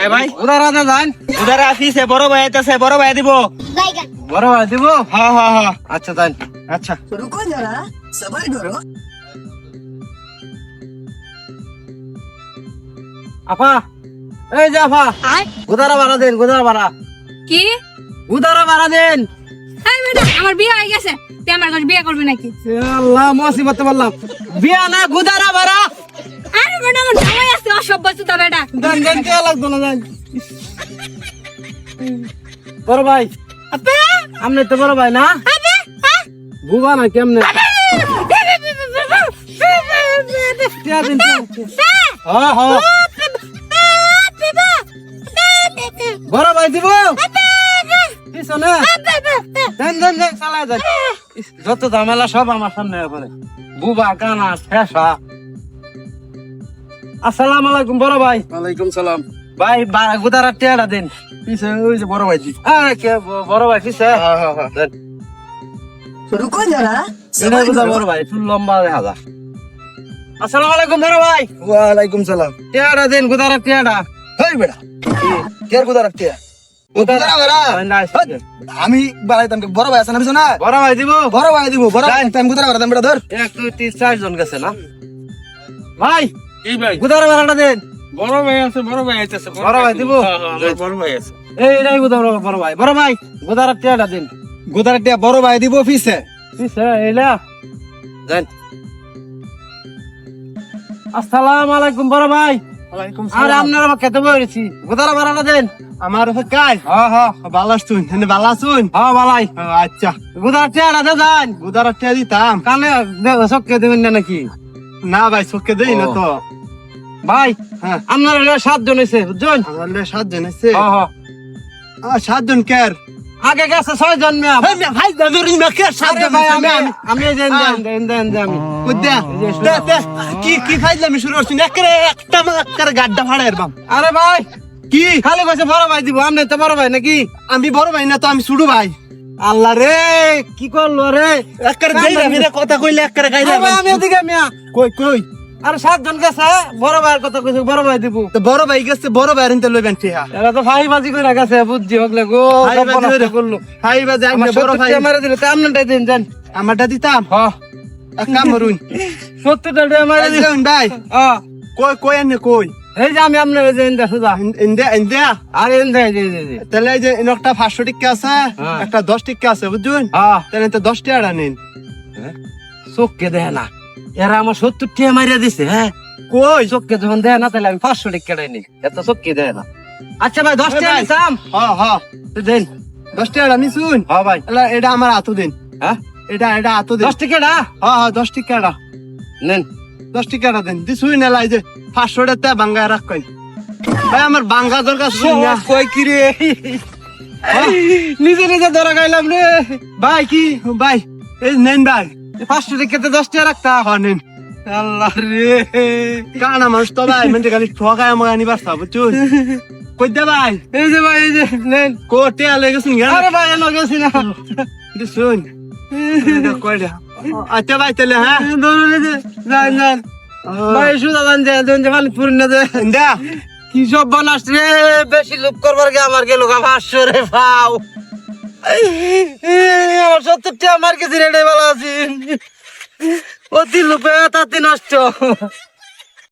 এ ভাই উদারা না যান উদারা আসিছে বড় ভাই আইতাছে বড় ভাই দিব বড় ভাই দিব হ্যাঁ হ্যাঁ হ্যাঁ আচ্ছা যান আচ্ছা रुको जरा सबर करो। আপা এই যে আপা উদারা ভাড়া দেন উদারা ভাড়া কি উদারা ভাড়া দেন এই বেটা আমার বিয়ে হয়ে গেছে তুই আমার কাছে বিয়ে করবি নাকি আল্লাহ মুসিবতে বললাম বিয়া না গুদারা ভাড়া আরে বেটা আমার জামাই আছে অসভ্য সুতা বেটা দেন দেন কে লাগতো না দেন বড় ভাই আপা আমনে তো বড় ভাই না আপা বুবা না কেমনে টিয়া দিন হ্যাঁ হ্যাঁ বড় ভাই দিব পিছনে দেন দেন দেন চালা দেন যত ঝামেলা সব আমার সামনে পড়ে বুবা কানা শেষা আসসালামু আলাইকুম বড় ভাই ওয়ালাইকুম সালাম। ভাই গুদারা টিয়াটা দিন পিছে ওই যে বড় ভাইজি। আরে কে বড় ভাই পিছে হ্যাঁ হ্যাঁ হ্যাঁ। দেন रुको जरा এটা सबर বুঝা करो। বড় ভাই চুল লম্বা দেখা যায় আসসালামু আলাইকুম বড় ভাই ওয়ালাইকুম সালাম। টিয়াটা দিন গুদারা টিয়াটা হেই বেটা কেয়ার কোদা রাখতে ও কোদা বেড়া আমি বাড়াইতাম কে বড় ভাই আছে না পিছনে বড় ভাই দিব বড় ভাই দিব বড় ভাই আমি কোদা বাড়াতাম বেটা ধর 1 2 3 4 জন গেছে না ভাই এই ভাই গুদারা ভাড়াটা দেন বড় ভাই আছে বড় ভাই আইতাছে বড় ভাই দিব বড় ভাই আছে এই নাই গুদারা বড় ভাই গুদারা টিয়াটা দিন গোদার টিয়া বড় ভাই দিব পিছে পিছে এলা দেন আসসালামু আলাইকুম বড় ভাই ওয়ালাইকুম আর আপনারা খেতে বলেছি গুদারা ভাড়াটা দেন আমার কাই হ্যাঁ হ্যাঁ ভালো আছুন হেনে ভালো আছুন হ্যাঁ ভালাই আচ্ছা গুদারা টিয়াটা দেন গোদার টিয়া দিতাম কানে চক্কে দেবেন না নাকি না ভাই চোখে দেই না তো ভাই হ্যাঁ আপনারা 7 জন হয়েছে বুঝছেন আমার 7 জন আছে হ্যাঁ হ্যাঁ 7 জন কেয়ার আগে গেছে 6 জন মেয়া ভাই দাদুরি না কে 7 জন ভাই আমি আমি দেন আমি কুদ্দা কি কি ফাইজলামি শুরু করছিস একটা মাকার গাড্ডা ফাড়ায় বাম আরে ভাই কি খালি কইছে বড় ভাই দিব আপনি তো বড় ভাই নাকি আমি বড় ভাই না তো আমি ছোট ভাই আল্লাহ রে কি করলো রে একবারে দেই না কথা কইলে একবারে গাইলা আরে ভাই, আমি এদিকে মিয়া কই কই আরে 7 জন গেছে বড় ভাইয়ের কথা কইছে বড় ভাই দিব তো বড় ভাই গেছে বড় ভাই আনতে লইবেন ঠিয়া এরা তো ভাই বাজি কইরা গেছে বুঝছি হগলে গো ফাইবাজি কইরা করলো ফাইবা যাই আমার বড় ভাই মারা দিলে তো আমনটাই দিন জান আমারটা দিতাম হ্যাঁ এক কাম করুন 70 টাকা মারা দিলে একজন ভাই হ্যাঁ কই কই আনে কই এই যে আমি আপনার যে ইন্দা সুদা ইন্দা ইন্দা আরে ইন্দা জি তাহলে এই যে একটা 500 টাকা আছে হ্যাঁ। একটা 10 টাকা আছে বুঝুন হ্যাঁ তাহলে তো 10 টাকা নিন চোখকে দেয় না এরা আমার 70 টাকা মারিয়া দিছে হ্যাঁ কই চোখকে যখন দেয় না তাহলে আমি 500 টাকা কেটে নি এত চোখকে দেয় না আচ্ছা ভাই 10 টাকা ভাই। নিছাম হ্যাঁ হ্যাঁ দেন 10 টাকা নি শুন হ্যাঁ ভাই এটা আমার হাতু দিন হ্যাঁ এটা হাতু দিন 10 টাকা হ্যাঁ হ্যাঁ 10 টাকা নেন 10 টাকা দেন দিছুই না লাই যে 500 টাকা বাঙ্গা রাখ কই ভাই আমার বাঙ্গা দরকার শুন না কই কি রে নিজে নিজে ধরা গাইলাম রে ভাই কি ভাই এই নেন ভাই 500 টাকাতে 10 টাকা রাখতা হ্যাঁ নেন আল্লাহ রে কানা মানুষ তো ভাই মানে খালি ঠকায় আমাকে আনিবার সব বুঝুন কই দে ভাই এই যে ভাই এই যে নেন কোটে আলে গেছুন আরে ভাই এলো গেছি না শুন কই দে আচ্ছা ভাই তাহলে হ্যাঁ ধরুন এই যে যান যান ভাই সুদা যান দেন যে খালি পুরিন না দে দা কি সব বানাস রে বেশি লোক করবার গে আমার গেল 500 রে পাও আমার 70 টাকা আমার কাছে রেডে ভালো আছি অতি লোপে তাতে নষ্ট